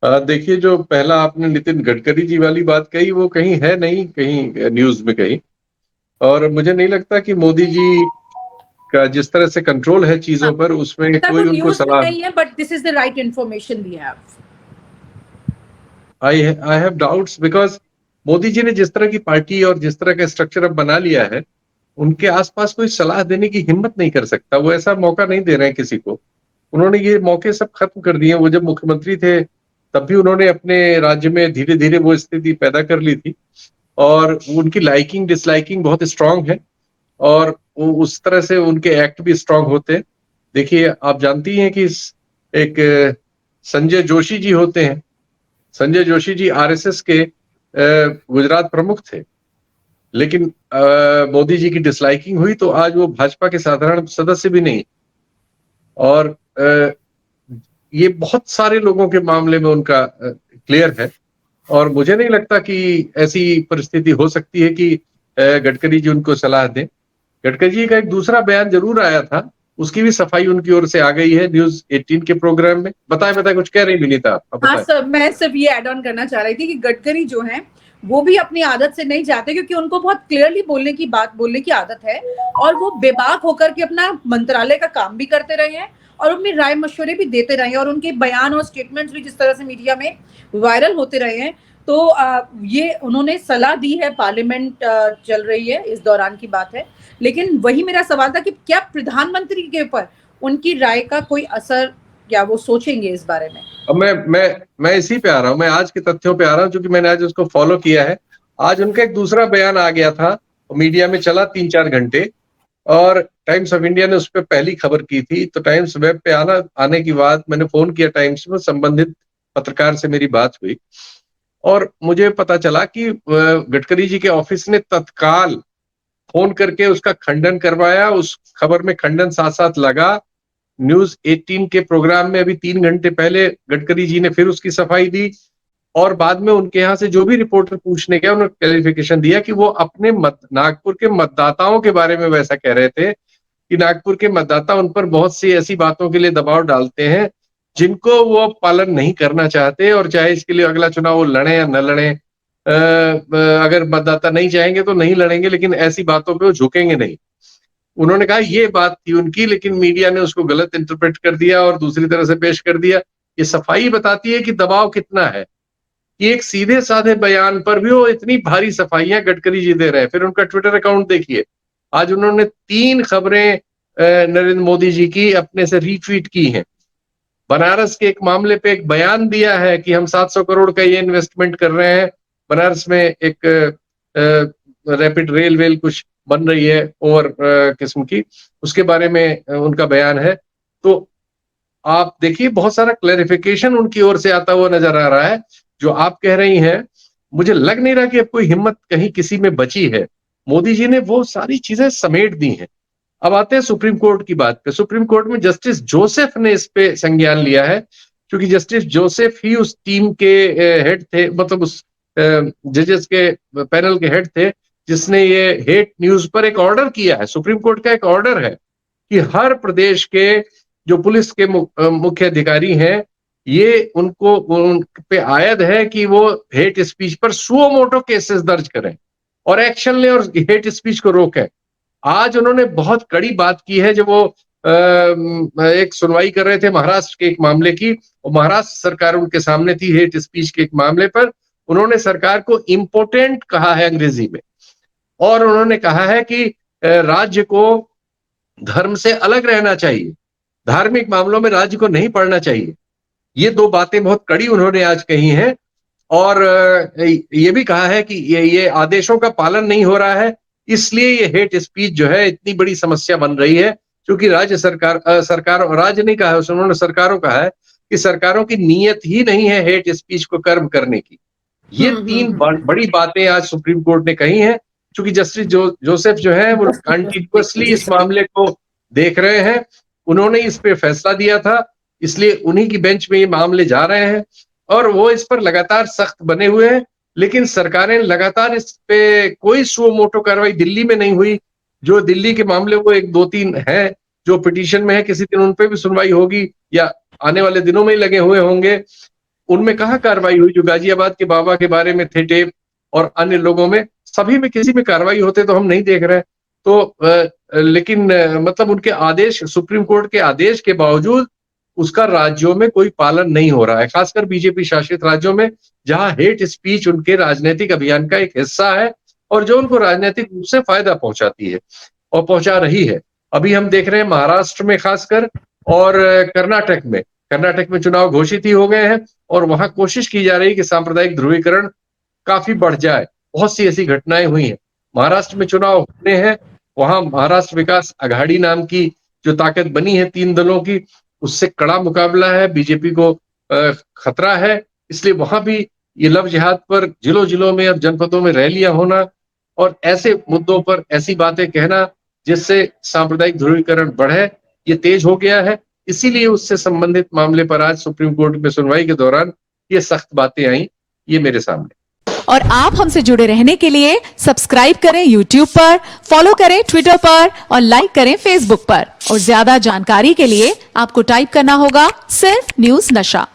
देखिए, जो पहला आपने नितिन गडकरी जी वाली बात कही, वो कहीं है नहीं, कहीं न्यूज़ में कहीं। और मुझे नहीं लगता कि मोदी जी का जिस तरह से कंट्रोल है हाँ, चीज़ों पर, उसमें सर वो कोई उनको न्यूज में सलाह। नहीं है, but this is the right information we have. I have doubts because Modi ji ने जिस तरह की पार्टी और जिस तरह का स्ट्रक्चर अब बना लिया है, उनके आस-पास कोई सलाह देने की हिम्मत नहीं कर सकता। वो ऐसा मौका नहीं दे रहे हैं किसी को। उन्होंने ये मौके सब खत्म कर दिए। वो जब मुख्यमंत्री थे, तब भी उन्होंने अपने राज्य में धीरे-धीरे वो स्थिति पैदा कर ली थी। और उनकी लाइकिंग डिसलाइकिंग बहुत स्ट्रांग है, और वो उस तरह से उनके एक्ट भी स्ट्रांग होते हैं। देखिए, आप जानती हैं कि एक संजय जोशी जी होते हैं। संजय जोशी जी आरएसएस के गुजरात प्रमुख थे, लेकिन मोदी जी की डिसलाइकिंग हुई तो आज वो भाजपा के साधारण सदस्य भी नहीं। और ये बहुत सारे लोगों के मामले में उनका क्लियर है। और मुझे नहीं लगता कि ऐसी परिस्थिति हो सकती है कि गडकरी जी उनको सलाह दें। गडकरी जी का एक दूसरा बयान जरूर आया था, उसकी भी सफाई उनकी ओर से आ गई है न्यूज़ 18 के प्रोग्राम में। बताएं बताएं, कुछ कह रही विनीता, आप हाँ बताएं। सर, मैं सिर्फ ये ऐड ऑन करना चाह रही थी कि गडकरी जो हैं वो भी अपनी आदत से नहीं जाते, क्योंकि उनको बहुत क्लियरली बोलने की आदत है, और वो बेबाक होकर के अपना मंत्रालय का काम भी करते रहे हैं और अपनी राय मशवरे भी देते रहे हैं, और उनके बयान और स्टेटमेंट्स भी जिस तरह से मीडिया में वायरल होते रहे हैं। तो ये उन्होंने सलाह दी है, पार्लियामेंट चल रही है, इस दौरान की बात है। लेकिन वही मेरा सवाल था कि क्या प्रधानमंत्री के ऊपर उनकी राय का कोई असर, क्या वो सोचेंगे इस बारे में? अब मैं इसी पे आ रहा हूं, मैं आज के तथ्यों पे आ रहा हूं, क्योंकि मैंने आज उसको फॉलो किया है। आज उनका एक दूसरा बयान आ गया था, मीडिया में चला 3-4 घंटे। और टाइम्स ऑफ इंडिया ने उस पर पहली खबर की थी, तो टाइम्स वेब पे आने की बाद मैंने फोन किया टाइम्स में, संबंधित पत्रकार से मेरी बात हुई। और मुझे पता चला कि गडकरी जी के ऑफिस ने तत्काल फोन करके उसका खंडन करवाया। उस खबर में खंडन साथ साथ लगा। न्यूज़ 18 के प्रोग्राम में अभी 3 घंटे पहले गडकरी जी ने फिर उसकी सफाई दी। और बाद में उनके यहाँ से जो भी रिपोर्टर पूछने गया, उन्होंने क्लैरिफिकेशन दिया कि वो अपने नागपुर के मतदाताओं के बारे में वैसा कह रहे थे कि नागपुर के मतदाता उन पर बहुत सी ऐसी बातों के लिए दबाव डालते हैं जिनको वो पालन नहीं करना चाहते, और चाहे इसके लिए अगला चुनाव वो लड़े या न लड़े, अगर मतदाता नहीं चाहेंगे तो नहीं लड़ेंगे, लेकिन ऐसी बातों पे वो झुकेंगे नहीं। उन्होंने कहा ये बात थी उनकी, लेकिन मीडिया ने उसको गलत इंटरप्रेट कर दिया और दूसरी तरह से पेश कर दिया। ये सफाई बताती है कि दबाव कितना है, कि एक सीधे साधे बयान पर भी वो इतनी भारी सफाइयां गडकरी जी दे रहे हैं। फिर उनका ट्विटर अकाउंट देखिए, आज उन्होंने 3 खबरें नरेंद्र मोदी जी की अपने से रीट्वीट की हैं। बनारस के एक मामले पे एक बयान दिया है कि हम 700 करोड़ का ये इन्वेस्टमेंट कर रहे हैं। बनारस में एक रैपिड रेल वेल कुछ बन रही है ओवर किस्म की, उसके बारे में उनका बयान है। तो आप देखिए, बहुत सारा क्लैरिफिकेशन उनकी ओर से आता हुआ नजर आ रहा है। जो आप कह रही हैं, मुझे लग नहीं रहा कि अब कोई हिम्मत कहीं किसी में बची है। मोदी जी ने वो सारी चीजें समेट दी हैं। अब आते हैं सुप्रीम कोर्ट की बात पे। सुप्रीम कोर्ट में जस्टिस जोसेफ ने इस पे संज्ञान लिया है, क्योंकि जस्टिस जोसेफ ही उस टीम के हेड थे, मतलब उस जजेस के पैनल के हेड थे जिसने ये हेट न्यूज पर एक ऑर्डर किया है। सुप्रीम कोर्ट का एक ऑर्डर है कि हर प्रदेश के जो पुलिस के मुख्य अधिकारी हैं, ये उनको उन पे आयद है कि वो हेट स्पीच पर सुओ मोटो केसेस दर्ज करें और एक्शन लें और हेट स्पीच को रोकें। आज उन्होंने बहुत कड़ी बात की है जब वो एक सुनवाई कर रहे थे महाराष्ट्र के एक मामले की, और महाराष्ट्र सरकार उनके सामने थी हेट स्पीच के एक मामले पर। उन्होंने सरकार को इम्पोर्टेंट कहा है अंग्रेजी में, और उन्होंने कहा है कि राज्य को धर्म से अलग रहना चाहिए, धार्मिक मामलों में राज्य को नहीं पढ़ना चाहिए। ये दो बातें बहुत कड़ी उन्होंने आज कही हैं। और ये भी कहा है कि ये आदेशों का पालन नहीं हो रहा है, इसलिए ये हेट स्पीच जो है इतनी बड़ी समस्या बन रही है। क्योंकि राज्य सरकार सरकार राज्य नहीं कहा है उन्होंने, सरकारों कहा है कि सरकारों की नीयत ही नहीं है हेट स्पीच को कर्म करने की। ये तीन बड़ी बातें आज सुप्रीम कोर्ट ने कही हैं। क्योंकि जस्टिस जोसेफ जो है वो कंटिन्यूअसली इस मामले को देख रहे हैं, उन्होंने इस पे फैसला दिया था, इसलिए उन्हीं की बेंच में ये मामले जा रहे हैं और वो इस पर लगातार सख्त बने हुए हैं। लेकिन सरकारें लगातार इस पे कोई सुओ मोटो कार्रवाई दिल्ली में नहीं हुई। जो दिल्ली के मामले वो 1-2-3 हैं जो पिटीशन में है, किसी दिन उन पे भी सुनवाई होगी या आने वाले दिनों में ही लगे हुए होंगे। उनमें कहाँ कार्रवाई हुई? जो गाजियाबाद के बाबा के बारे में थे टेप और अन्य लोगों में, सभी में किसी में कार्रवाई होते तो हम नहीं देख रहे। तो लेकिन मतलब उनके आदेश, सुप्रीम कोर्ट के आदेश के बावजूद उसका राज्यों में कोई पालन नहीं हो रहा है, खासकर बीजेपी शासित राज्यों में, जहां हेट स्पीच उनके राजनीतिक अभियान का एक हिस्सा है और जो उनको राजनीतिक रूप से फायदा पहुंचाती है और पहुंचा रही है। अभी हम देख रहे हैं महाराष्ट्र में खासकर, और कर्नाटक में चुनाव घोषित ही हो गए हैं और वहां कोशिश की जा रही है कि सांप्रदायिक ध्रुवीकरण काफी बढ़ जाए। बहुत सी ऐसी घटनाएं हुई हैं। महाराष्ट्र में चुनाव होने हैं, वहां महाराष्ट्र विकास अघाड़ी नाम की जो ताकत बनी है 3 दलों की, उससे कड़ा मुकाबला है, बीजेपी को खतरा है। इसलिए वहां भी ये लव जिहाद पर जिलों में और जनपदों में रैलियां होना और ऐसे मुद्दों पर ऐसी बातें कहना जिससे सांप्रदायिक ध्रुवीकरण बढ़े, ये तेज हो गया है। इसीलिए उससे संबंधित मामले पर आज सुप्रीम कोर्ट में सुनवाई के दौरान ये सख्त बातें आई, ये मेरे सामने। और आप हमसे जुड़े रहने के लिए सब्सक्राइब करें YouTube पर, फॉलो करें Twitter पर और लाइक करें Facebook पर। और ज्यादा जानकारी के लिए आपको टाइप करना होगा सिर्फ न्यूज नशा।